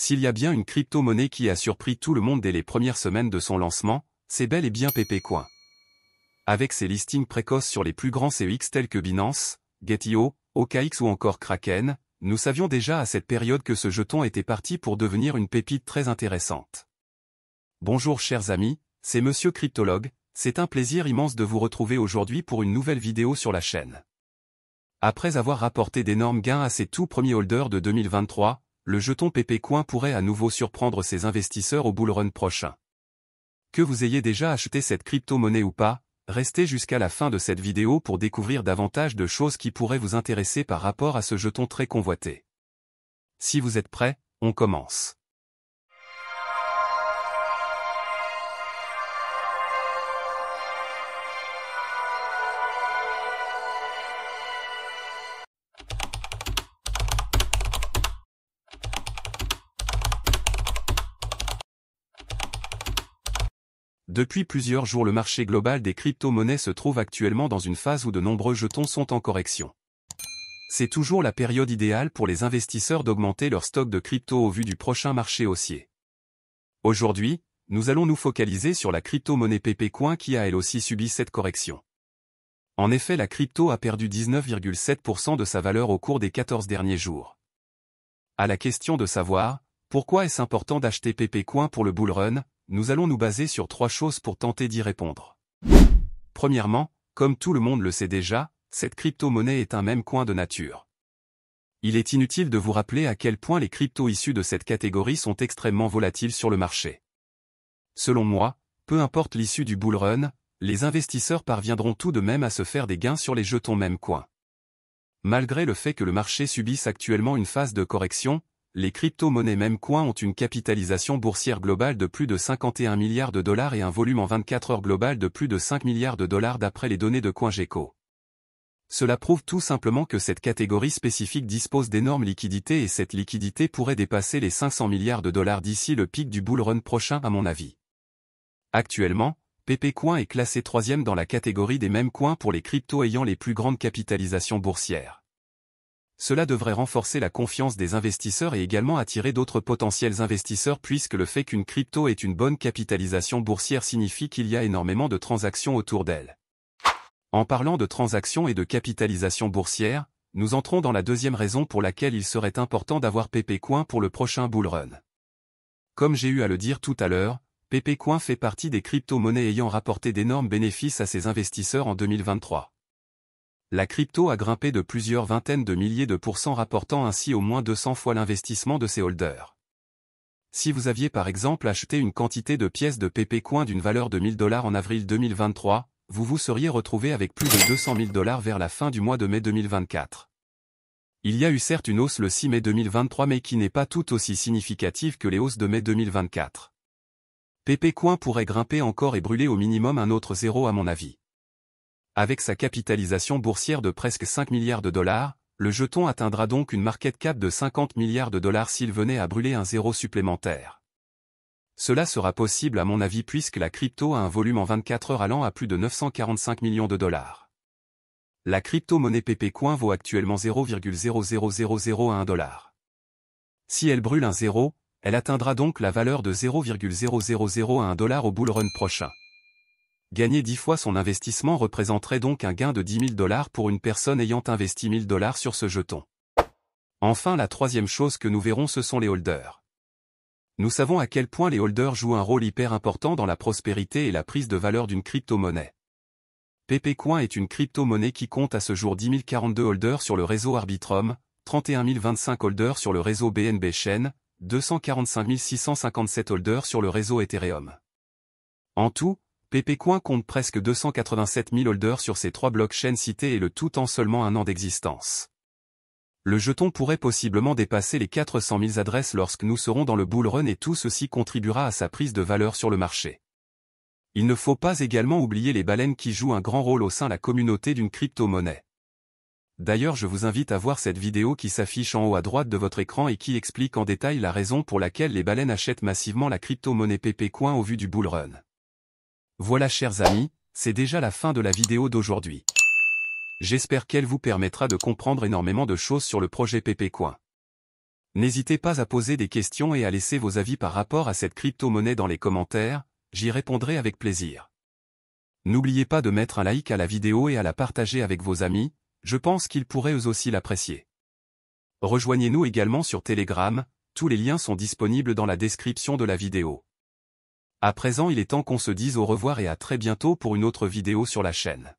S'il y a bien une crypto-monnaie qui a surpris tout le monde dès les premières semaines de son lancement, c'est bel et bien Pepecoin. Avec ses listings précoces sur les plus grands CEX tels que Binance, Get.io, OKX ou encore Kraken, nous savions déjà à cette période que ce jeton était parti pour devenir une pépite très intéressante. Bonjour chers amis, c'est Monsieur Cryptologue, c'est un plaisir immense de vous retrouver aujourd'hui pour une nouvelle vidéo sur la chaîne. Après avoir rapporté d'énormes gains à ses tout premiers holders de 2023, le jeton Pepecoin pourrait à nouveau surprendre ses investisseurs au bull run prochain. Que vous ayez déjà acheté cette crypto-monnaie ou pas, restez jusqu'à la fin de cette vidéo pour découvrir davantage de choses qui pourraient vous intéresser par rapport à ce jeton très convoité. Si vous êtes prêts, on commence. Depuis plusieurs jours, le marché global des crypto-monnaies se trouve actuellement dans une phase où de nombreux jetons sont en correction. C'est toujours la période idéale pour les investisseurs d'augmenter leur stock de crypto au vu du prochain marché haussier. Aujourd'hui, nous allons nous focaliser sur la crypto-monnaie Pepecoin qui a elle aussi subi cette correction. En effet, la crypto a perdu 19,7% de sa valeur au cours des 14 derniers jours. À la question de savoir, pourquoi est-ce important d'acheter Pepecoin pour le bull run, nous allons nous baser sur 3 choses pour tenter d'y répondre. Premièrement, comme tout le monde le sait déjà, cette crypto-monnaie est un meme coin de nature. Il est inutile de vous rappeler à quel point les cryptos issus de cette catégorie sont extrêmement volatiles sur le marché. Selon moi, peu importe l'issue du bull run, les investisseurs parviendront tout de même à se faire des gains sur les jetons meme coin. Malgré le fait que le marché subisse actuellement une phase de correction, les crypto-monnaies Memecoin ont une capitalisation boursière globale de plus de 51 milliards de dollars et un volume en 24 heures global de plus de 5 milliards de dollars d'après les données de CoinGecko. Cela prouve tout simplement que cette catégorie spécifique dispose d'énormes liquidités et cette liquidité pourrait dépasser les 500 milliards de dollars d'ici le pic du bull run prochain à mon avis. Actuellement, Pepecoin est classé 3e dans la catégorie des Memecoins pour les cryptos ayant les plus grandes capitalisations boursières. Cela devrait renforcer la confiance des investisseurs et également attirer d'autres potentiels investisseurs puisque le fait qu'une crypto ait une bonne capitalisation boursière signifie qu'il y a énormément de transactions autour d'elle. En parlant de transactions et de capitalisation boursière, nous entrons dans la deuxième raison pour laquelle il serait important d'avoir Pepecoin pour le prochain bull run. Comme j'ai eu à le dire tout à l'heure, Pepecoin fait partie des crypto-monnaies ayant rapporté d'énormes bénéfices à ses investisseurs en 2023. La crypto a grimpé de plusieurs vingtaines de milliers de pourcents rapportant ainsi au moins 200 fois l'investissement de ses holders. Si vous aviez par exemple acheté une quantité de pièces de Pepecoin d'une valeur de 1000 $ en avril 2023, vous vous seriez retrouvé avec plus de 200 000 $ vers la fin du mois de mai 2024. Il y a eu certes une hausse le 6 mai 2023 mais qui n'est pas tout aussi significative que les hausses de mai 2024. Pepecoin pourrait grimper encore et brûler au minimum un autre zéro à mon avis. Avec sa capitalisation boursière de presque 5 milliards de dollars, le jeton atteindra donc une market cap de 50 milliards de dollars s'il venait à brûler un zéro supplémentaire. Cela sera possible à mon avis puisque la crypto a un volume en 24 heures allant à plus de 945 millions de dollars. La crypto-monnaie Pepecoin vaut actuellement 0,00001 $. Si elle brûle un zéro, elle atteindra donc la valeur de 0,0001 $ au bull run prochain. Gagner 10 fois son investissement représenterait donc un gain de 10 000 $ pour une personne ayant investi 1000 $ sur ce jeton. Enfin, la troisième chose que nous verrons ce sont les holders. Nous savons à quel point les holders jouent un rôle hyper important dans la prospérité et la prise de valeur d'une crypto-monnaie. Pepecoin est une crypto-monnaie qui compte à ce jour 10 042 holders sur le réseau Arbitrum, 31 025 holders sur le réseau BNB Chain, 245 657 holders sur le réseau Ethereum. En tout, Pepecoin compte presque 287 000 holders sur ces 3 blockchains cités et le tout en seulement un an d'existence. Le jeton pourrait possiblement dépasser les 400 000 adresses lorsque nous serons dans le bull run et tout ceci contribuera à sa prise de valeur sur le marché. Il ne faut pas également oublier les baleines qui jouent un grand rôle au sein de la communauté d'une crypto-monnaie. D'ailleurs, je vous invite à voir cette vidéo qui s'affiche en haut à droite de votre écran et qui explique en détail la raison pour laquelle les baleines achètent massivement la crypto-monnaie Pepecoin au vu du bull run. Voilà chers amis, c'est déjà la fin de la vidéo d'aujourd'hui. J'espère qu'elle vous permettra de comprendre énormément de choses sur le projet Pepecoin. N'hésitez pas à poser des questions et à laisser vos avis par rapport à cette crypto-monnaie dans les commentaires, j'y répondrai avec plaisir. N'oubliez pas de mettre un like à la vidéo et à la partager avec vos amis, je pense qu'ils pourraient eux aussi l'apprécier. Rejoignez-nous également sur Telegram, tous les liens sont disponibles dans la description de la vidéo. À présent il est temps qu'on se dise au revoir et à très bientôt pour une autre vidéo sur la chaîne.